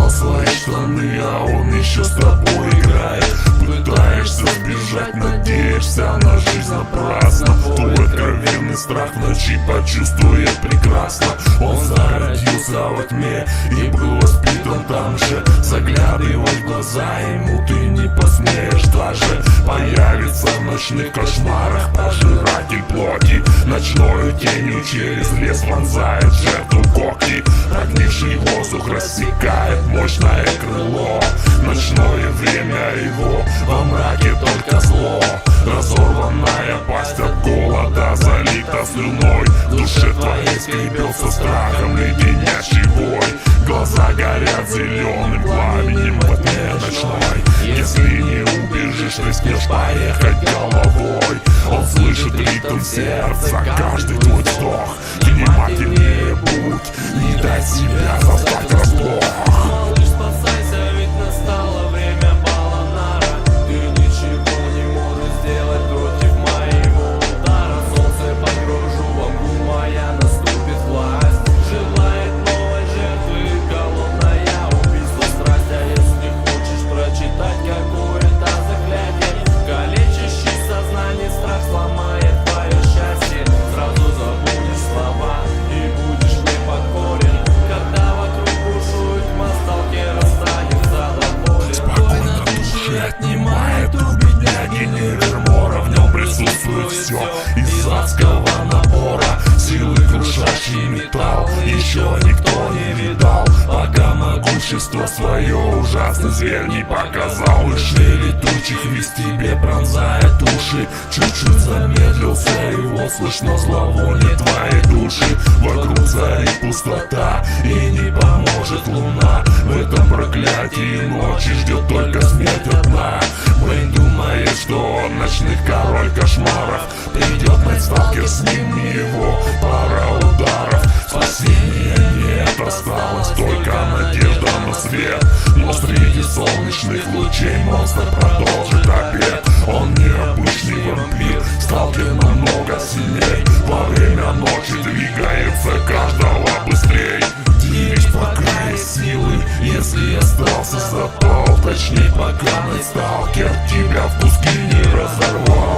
снял свои штаны, а он еще с тобой играет. Пытаешься сбежать, надеешься на жизнь напрасно. Твой откровенный страх в ночи почувствует прекрасно. Он зародился во тьме и был воспитан там же. Заглядывай в глаза ему ты не посмеешь даже. Появится в ночных кошмарах пожиратель плоти. Ночною тенью через лес вонзает жертву когти. Прогнивший воздух рассекает мощное крыло. Ночное время его, во мраке только зло. Разорванная пасть от голода залита слюной. В душе твоей скребется страхом леденящий вой. Глаза горят зеленым пламенем во тьме ночной. Если не убежишь, рискнешь поехать головой. Он слышит ритм сердца, каждый твой вздох. Внимательнее будь, не дай себя застать врасплох. Малыш, спасайся, ведь настало время Баланара. Ты ничего не можешь сделать против моего удара. Солнце погружу во мглу, моя наступит власть. Желает новой жертвы, голодная убийство, страсть. А если хочешь прочитать какое-то заклятие, калечащий сознание страх сломает твое счастье. Сразу забудешь слова и будешь непокорен. Когда вокруг бушует тьма, сталкер останется доволен. Спокойно души отнимает у бедняги Невермора. В нем присутствует все из адского набора. Силы крушащий металл еще никто не видал, пока могущество свое ужасный зверь не показал. Выше летучих вестибе пронзает уши. Чуть-чуть замедлился, его слышно зловоние твоей души. Вокруг царит пустота и не поможет луна. В этом проклятии ночи ждет только смерть одна. Блин думает, что он ночных король кошмаров. Придет ночь сталкер, с ним не его пара ударов. Спасения нет, осталась только надежда на свет. Но среди солнечных лучей монстр продолжит обед. Он необычный вампир, сталкер намного сильней. Во время ночи двигается каждого быстрей. Делись пока есть силы, если остался запал. Точней пока мой сталкер тебя в куски не разорвал.